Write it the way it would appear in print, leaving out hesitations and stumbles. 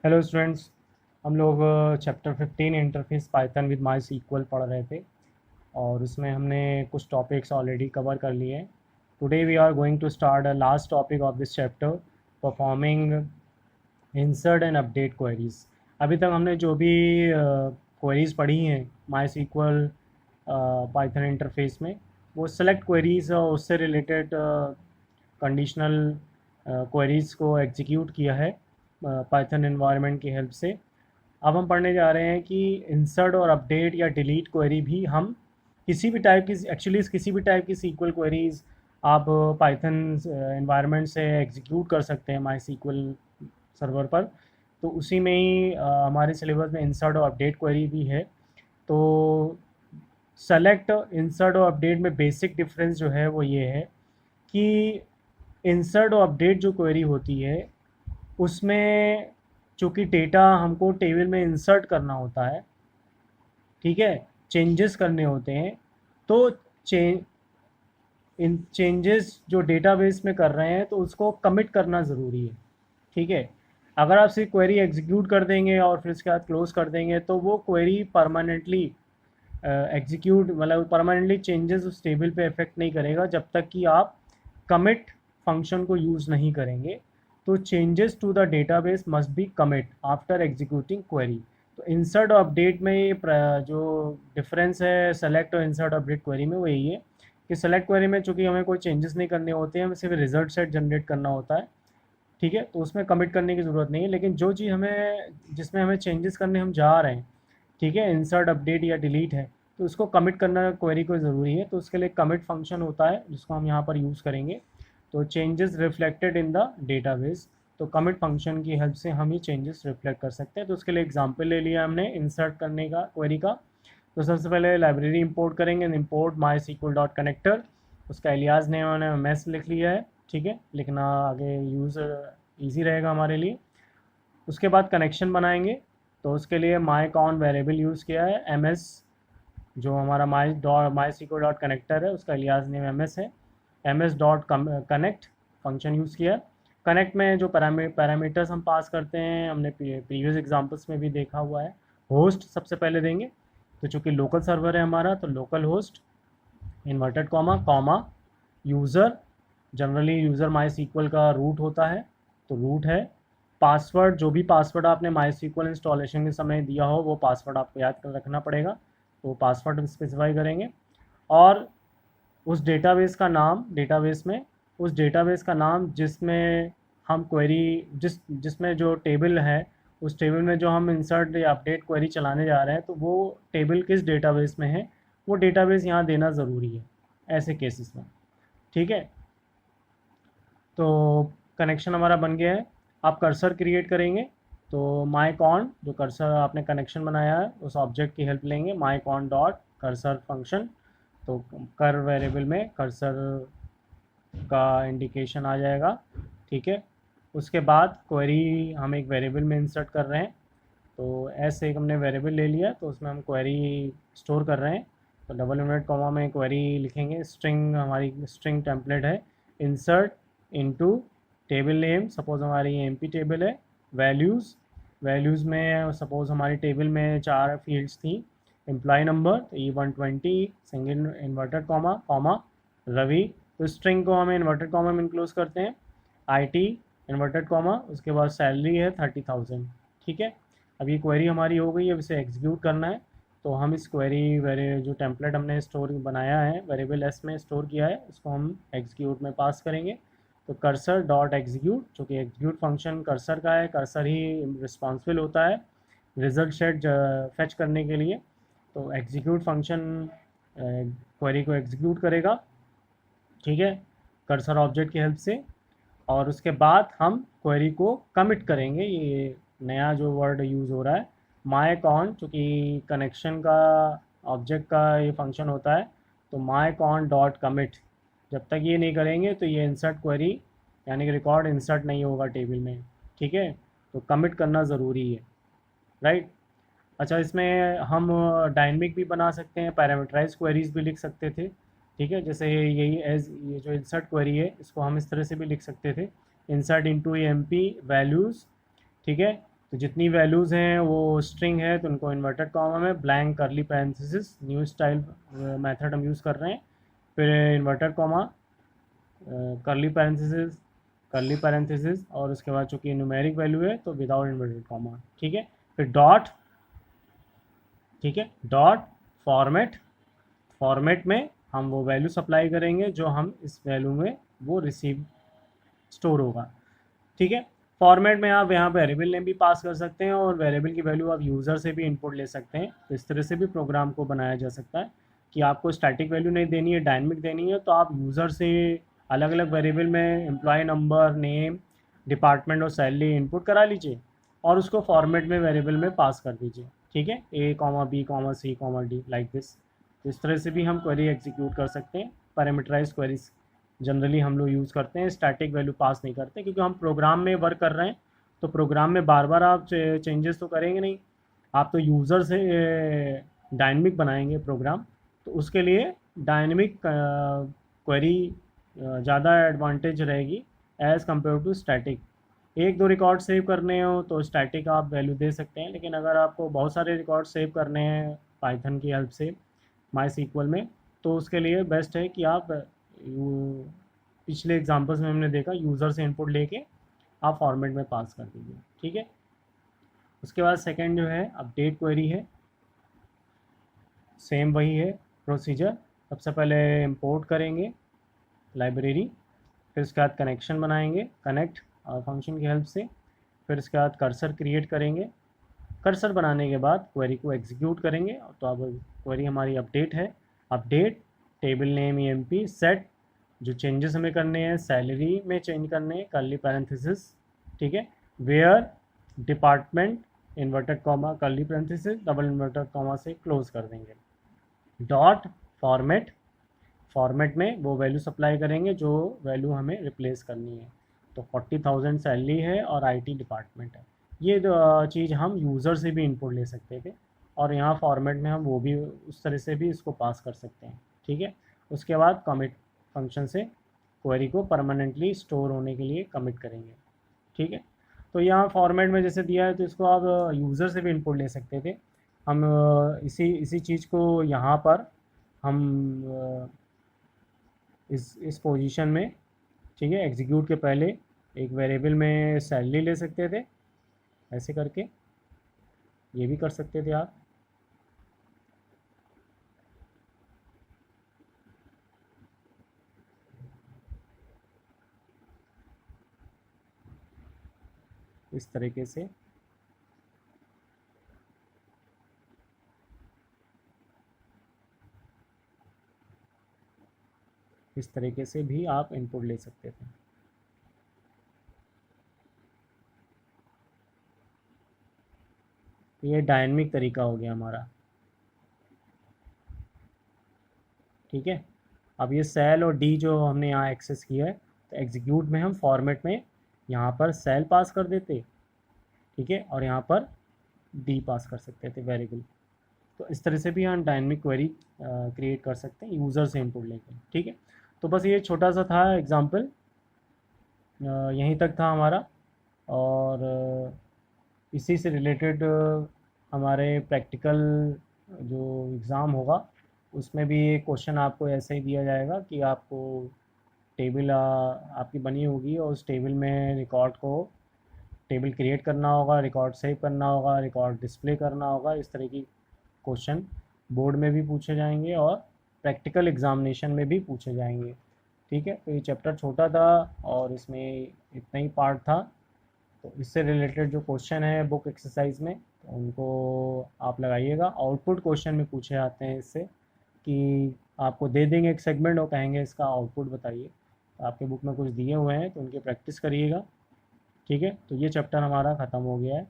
Hello students. हम लोग chapter 15 interface Python with MySQL पढ़ रहे थे और उसमें हमने कुछ टॉपिक्स ऑलरेडी कवर कर लिए हैं। Today we are going to start a last topic of this chapter, performing insert and update queries. अभी तक हमने जो भी क्वेरीज पढ़ी हैं माई सीक्वल पाइथन इंटरफेस में, वो सेलेक्ट क्वेरीज और उससे रिलेटेड कंडीशनल क्वेरीज को एग्जीक्यूट किया है पाइथन एनवायरनमेंट की हेल्प से। अब हम पढ़ने जा रहे हैं कि इंसर्ट और अपडेट या डिलीट क्वेरी भी हम किसी भी टाइप की, एक्चुअली किसी भी टाइप की सीक्वल क्वेरीज आप पाइथन एनवायरनमेंट से एग्जीक्यूट कर सकते हैं माई सीक्वल सर्वर पर। तो उसी में ही हमारे सिलेबस में इंसर्ट और अपडेट क्वेरी भी है। तो सेलेक्ट, इंसर्ट और अपडेट में बेसिक डिफरेंस जो है वो ये है कि इंसर्ट और अपडेट जो क्वेरी होती है उसमें चूँकि डेटा हमको टेबल में इंसर्ट करना होता है, ठीक है, चेंजेस करने होते हैं। तो इन चेंजेस जो डेटाबेस में कर रहे हैं तो उसको कमिट करना ज़रूरी है, ठीक है। अगर आप सिर्फ क्वेरी एग्जीक्यूट कर देंगे और फिर उसके बाद क्लोज कर देंगे तो वो क्वेरी परमानेंटली एग्जीक्यूट, मतलब परमानेंटली चेंजेस उस टेबल पे इफेक्ट नहीं करेगा जब तक कि आप कमिट फंक्शन को यूज़ नहीं करेंगे। तो changes to the database must be commit after executing query. तो इंसर्ट और अपडेट में ये जो डिफरेंस है सेलेक्ट और इंसर्ट अपडेट क्वेरी में, वो यही है कि सेलेक्ट क्वेरी में चूँकि हमें कोई चेंजेस नहीं करने होते हैं, हमें सिर्फ रिजल्ट सेट जनरेट करना होता है, ठीक है। तो उसमें कमिट करने की ज़रूरत नहीं है। लेकिन जो चीज़ हमें, जिसमें हमें चेंजेस करने हम जा रहे हैं, ठीक है, इंसर्ट अपडेट या डिलीट है, तो उसको कमिट करना क्वेरी को ज़रूरी है। तो उसके लिए कमिट फंक्शन होता है जिसको हम यहाँ पर यूज़ करेंगे। तो changes reflected in the database, तो कमिट फंक्शन की हेल्प से हम ही चेंजेस रिफ्लेक्ट कर सकते हैं। तो उसके लिए एग्जांपल ले लिया हमने इंसर्ट करने का क्वेरी का। तो सबसे पहले लाइब्रेरी इंपोर्ट करेंगे, इंपोर्ट माई सीक्वल डॉट कनेक्टर, उसका एलियास नेम हमने मैस लिख लिया है, ठीक है, लिखना आगे यूज़ ईजी रहेगा हमारे लिए। उसके बाद कनेक्शन बनाएंगे। तो उसके लिए माई कॉन वेरिएबल यूज़ किया है, एम एस, जो हमारा माई सीक्वल डॉट कनेक्टर है उसका एलियास नेम एम एस है। M S dot connect function use किया। कनेक्ट में जो पैरामीटर्स हम पास करते हैं हमने प्रीवियस एग्जांपल्स में भी देखा हुआ है। होस्ट सबसे पहले देंगे, तो चूँकि लोकल सर्वर है हमारा तो localhost, inverted comma comma, user, generally user MySQL का रूट होता है तो रूट है। पासवर्ड, जो भी पासवर्ड आपने माई सीक्वल इंस्टॉलेशन के समय दिया हो वो पासवर्ड आपको याद कर रखना पड़ेगा, तो पासवर्ड स्पेसिफाई करेंगे। और उस डेटाबेस का नाम, डेटाबेस में उस डेटाबेस का नाम जिसमें हम क्वेरी, जिसमें जो टेबल है, उस टेबल में जो हम इंसर्ट या अपडेट क्वेरी चलाने जा रहे हैं तो वो टेबल किस डेटाबेस में है वो डेटाबेस यहाँ देना ज़रूरी है ऐसे केसेस में, ठीक है। तो कनेक्शन हमारा बन गया है। आप कर्सर क्रिएट करेंगे तो माई कॉन, जो कर्सर आपने कनेक्शन बनाया है उस ऑब्जेक्ट की हेल्प लेंगे, माई कॉन डॉट कर्सर फंक्शन। तो कर वेरिएबल में कर्सर का इंडिकेशन आ जाएगा, ठीक है। उसके बाद क्वेरी हम एक वेरिएबल में इंसर्ट कर रहे हैं, तो ऐसे एक हमने वेरिएबल ले लिया तो उसमें हम क्वेरी स्टोर कर रहे हैं। तो डबल इनवर्ट कॉमा में क्वेरी लिखेंगे, स्ट्रिंग, हमारी स्ट्रिंग टेम्पलेट है, insert into table name, suppose हमारी एमपी टेबल है। वैल्यूज़, वैल्यूज़ में सपोज़ हमारी टेबल में 4 फील्ड्स थी, एम्प्लॉय नंबर तो E120, single inverted comma comma Ravi, तो स्ट्रिंग को हमें इन्वर्टेड कॉमा में इनक्लोज करते हैं। IT इन्वर्टेड कॉमा, उसके बाद सैलरी है 30,000, ठीक है। अब ये क्वेरी हमारी हो गई, अब इसे एग्जीक्यूट करना है। तो हम इस क्वेरी जो टेम्पलेट हमने स्टोर बनाया है वेरिएबल एस में स्टोर किया है उसको हम एग्जीक्यूट में पास करेंगे। तो कर्सर डॉट एग्जीक्यूट, जो कि एग्जीक्यूट फंक्शन कर्सर का है, कर्सर ही रिस्पॉन्सिबल होता है रिजल्ट सेट फेच करने के लिए। तो एग्जीक्यूट फंक्शन क्वेरी को एग्जीक्यूट करेगा, ठीक है, कर्सर ऑब्जेक्ट की हेल्प से। और उसके बाद हम क्वेरी को कमिट करेंगे, ये नया जो वर्ड यूज़ हो रहा है माई कॉन, चूँकि कनेक्शन का ऑब्जेक्ट का ये फंक्शन होता है। तो माई कॉन डॉट कमिट, जब तक ये नहीं करेंगे तो ये इंसर्ट क्वेरी यानी कि रिकॉर्ड इंसर्ट नहीं होगा टेबल में, ठीक है। तो कमिट करना ज़रूरी है, राइट। अच्छा, इसमें हम डायनेमिक भी बना सकते हैं, पैरामीटराइज क्वेरीज भी लिख सकते थे, ठीक है। जैसे यही एज ये जो इंसर्ट क्वेरी है इसको हम इस तरह से भी लिख सकते थे, इंसर्ट इनटू एमपी वैल्यूज़, ठीक है, तो जितनी वैल्यूज़ हैं वो स्ट्रिंग है तो उनको इन्वर्टेड कॉमा में ब्लैंक करली पैरेंथेसिस न्यू स्टाइल मेथड हम यूज़ कर रहे हैं, फिर इन्वर्टेड कॉमा करली पैरेंथेसिस और उसके बाद चूँकि न्यूमेरिक वैल्यू है तो विदाउट इन्वर्टेड कॉमा, ठीक है। फिर डॉट, ठीक है, डॉट फॉर्मेट में हम वो वैल्यू सप्लाई करेंगे जो हम इस वैल्यू में वो रिसीव स्टोर होगा, ठीक है। फॉर्मेट में आप यहाँ वेरिएबल नेम भी पास कर सकते हैं और वेरिएबल की वैल्यू आप यूज़र से भी इनपुट ले सकते हैं। तो इस तरह से भी प्रोग्राम को बनाया जा सकता है कि आपको स्टैटिक वैल्यू नहीं देनी है, डायनेमिक देनी है, तो आप यूज़र से अलग अलग वेरिएबल में एम्प्लॉय नंबर, नेम, डिपार्टमेंट और सैलरी इनपुट करा लीजिए और उसको फॉर्मेट में वेरिएबल में पास कर दीजिए, ठीक है, A, B, C, D like this. तो इस तरह से भी हम क्वेरी एग्जीक्यूट कर सकते हैं। पैरामीटराइज्ड क्वेरीज जनरली हम लोग यूज़ करते हैं, स्टैटिक वैल्यू पास नहीं करते क्योंकि हम प्रोग्राम में वर्क कर रहे हैं। तो प्रोग्राम में बार बार आप चेंजेस तो करेंगे नहीं, आप तो यूज़र से डायनेमिक बनाएंगे प्रोग्राम, तो उसके लिए डायनेमिक क्वेरी ज़्यादा एडवांटेज रहेगी एज़ कम्पेयर टू स्टैटिक। एक दो रिकॉर्ड सेव करने हो तो स्टैटिक आप वैल्यू दे सकते हैं, लेकिन अगर आपको बहुत सारे रिकॉर्ड सेव करने हैं पाइथन की हेल्प से माई सीक्वल में, तो उसके लिए बेस्ट है कि आप पिछले एग्जांपल्स में हमने देखा यूज़र से इनपुट लेके आप फॉर्मेट में पास कर दीजिए, ठीक है। उसके बाद सेकंड जो है अपडेट क्वेरी है, सेम वही है प्रोसीजर। सबसे पहले इंपोर्ट करेंगे लाइब्रेरी, फिर उसके बाद कनेक्शन बनाएंगे कनेक्ट फंक्शन की हेल्प से, फिर उसके बाद कर्सर क्रिएट करेंगे। कर्सर बनाने के बाद क्वेरी को एग्जीक्यूट करेंगे। तो अब क्वेरी हमारी अपडेट है, update table name EMP set, जो चेंजेस हमें करने हैं सैलरी में चेंज करने हैं कर्ली पैरेंथेसिस, ठीक है, where department inverted comma curly parenthesis double inverted comma से क्लोज कर देंगे। डॉट फॉर्मेट में वो वैल्यू सप्लाई करेंगे जो वैल्यू हमें रिप्लेस करनी है। तो 40,000 सैलरी है और IT डिपार्टमेंट है। ये चीज़ हम यूज़र से भी इनपुट ले सकते थे और यहाँ फॉर्मेट में हम वो भी उस तरह से भी इसको पास कर सकते हैं, ठीक है। उसके बाद कमिट फंक्शन से क्वेरी को परमानेंटली स्टोर होने के लिए कमिट करेंगे, ठीक है। तो यहाँ फॉर्मेट में जैसे दिया है तो इसको आप यूज़र से भी इनपुट ले सकते थे। हम इसी चीज़ को यहाँ पर हम इस पोजीशन में, ठीक है, एग्जीक्यूट के पहले एक वेरिएबल में सैलरी ले सकते थे, ऐसे करके ये भी कर सकते थे आप। इस तरीके से भी आप इनपुट ले सकते थे। ये डायनेमिक तरीका हो गया हमारा, ठीक है। अब ये सेल और डी जो हमने यहाँ एक्सेस किया है, तो एग्जीक्यूट में हम फॉर्मेट में यहाँ पर सेल पास कर देते, ठीक है, और यहाँ पर डी पास कर सकते थे वेरिएबल। तो इस तरह से भी हम डायनेमिक क्वेरी क्रिएट कर सकते हैं यूज़र से इनपुट लेकर, ठीक है। तो बस ये छोटा सा था एग्जांपल, यहीं तक था हमारा। और इसी से रिलेटेड हमारे प्रैक्टिकल जो एग्ज़ाम होगा उसमें भी एक क्वेश्चन आपको ऐसे ही दिया जाएगा कि आपको टेबल आपकी बनी होगी और उस टेबल में टेबल क्रिएट करना होगा, रिकॉर्ड सेव करना होगा, रिकॉर्ड डिस्प्ले करना होगा। इस तरह की क्वेश्चन बोर्ड में भी पूछे जाएंगे और प्रैक्टिकल एग्जामिनेशन में भी पूछे जाएंगे, ठीक है। तो ये चैप्टर छोटा था और इसमें इतना ही पार्ट था। तो इससे रिलेटेड जो क्वेश्चन है बुक एक्सरसाइज में, तो उनको आप लगाइएगा। आउटपुट क्वेश्चन में पूछे जाते हैं इससे कि आपको दे देंगे एक सेगमेंट और कहेंगे इसका आउटपुट बताइए। तो आपके बुक में कुछ दिए हुए हैं तो उनकी प्रैक्टिस करिएगा, ठीक है। तो ये चैप्टर हमारा ख़त्म हो गया है।